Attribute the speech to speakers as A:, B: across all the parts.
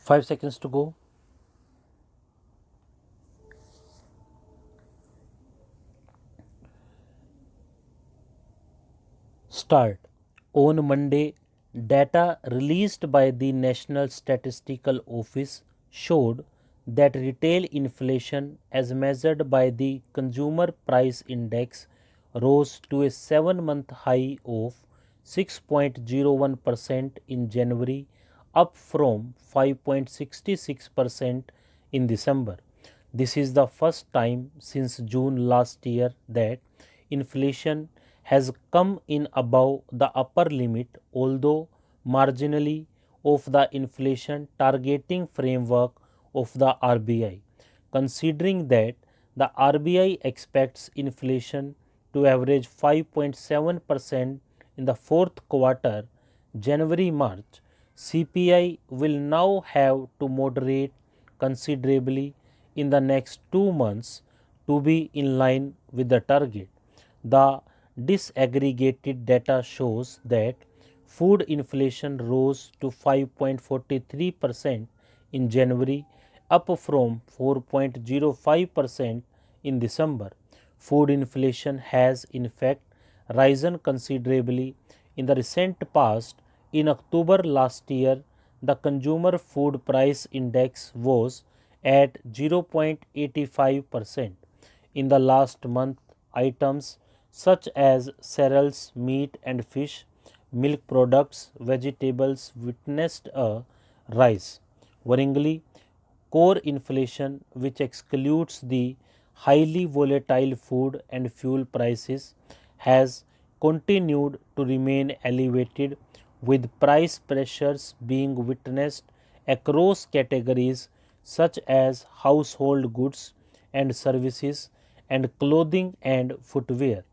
A: 5 seconds to go. Start. On Monday, data released by the National Statistical Office showed that retail inflation as measured by the Consumer Price Index rose to a 7-month high of 6.01% in January, up from 5.66% in December. This is the first time since June last year that inflation has come in above the upper limit, although marginally, of the inflation targeting framework of the RBI. Considering that the RBI expects inflation to average 5.7% in the fourth quarter, January March, CPI will now have to moderate considerably in the next 2 months to be in line with the target. The disaggregated data shows that food inflation rose to 5.43% in January, up from 4.05% in December. Food inflation has in fact risen considerably in the recent past. In October last year, the Consumer Food Price Index was at 0.85%. In the last month, items such as cereals, meat and fish, milk products, vegetables witnessed a rise. Worryingly, core inflation, which excludes the highly volatile food and fuel prices, has continued to remain elevated, with price pressures being witnessed across categories such as household goods and services and clothing and footwear.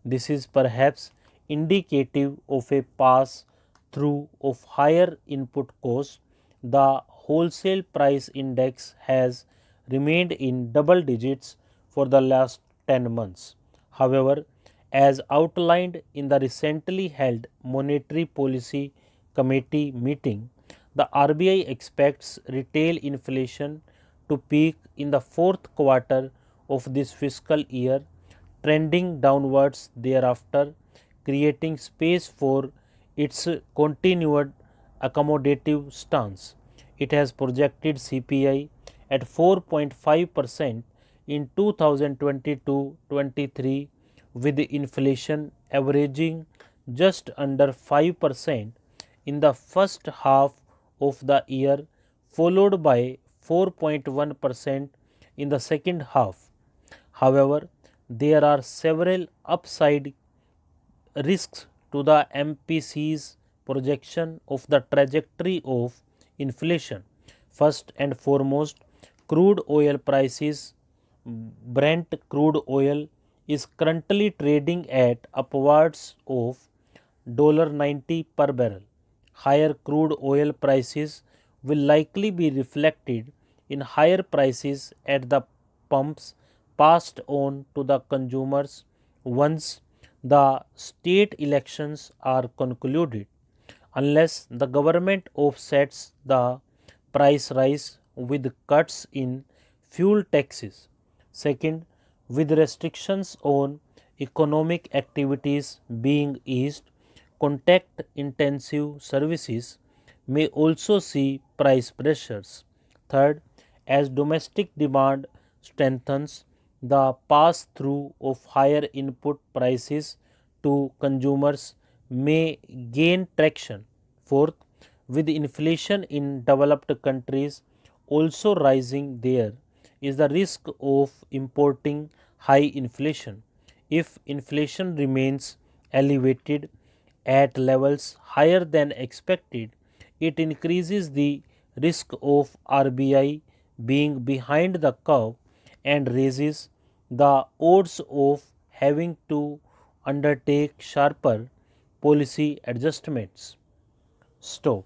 A: This is perhaps indicative of a pass through of higher input costs. The wholesale price index has remained in double digits for the last 10 months. However, as outlined in the recently held Monetary Policy Committee meeting, the RBI expects retail inflation to peak in the fourth quarter of this fiscal year, trending downwards thereafter, creating space for its continued accommodative stance. It has projected CPI at 4.5% in 2022-23, with inflation averaging just under 5% in the first half of the year, followed by 4.1% in the second half. However, there are several upside risks to the MPC's projection of the trajectory of inflation. First and foremost, crude oil prices. Brent crude oil is currently trading at upwards of $90 per barrel. Higher crude oil prices will likely be reflected in higher prices at the pumps, passed on to the consumers once the state elections are concluded, unless the government offsets the price rise with cuts in fuel taxes. Second, with restrictions on economic activities being eased, contact intensive services may also see price pressures. Third, as domestic demand strengthens, the pass through of higher input prices to consumers may gain traction. Fourth, with inflation in developed countries also rising, there is the risk of importing high inflation. If inflation remains elevated at levels higher than expected, it increases the risk of RBI being behind the curve and raises the odds of having to undertake sharper policy adjustments. Stop.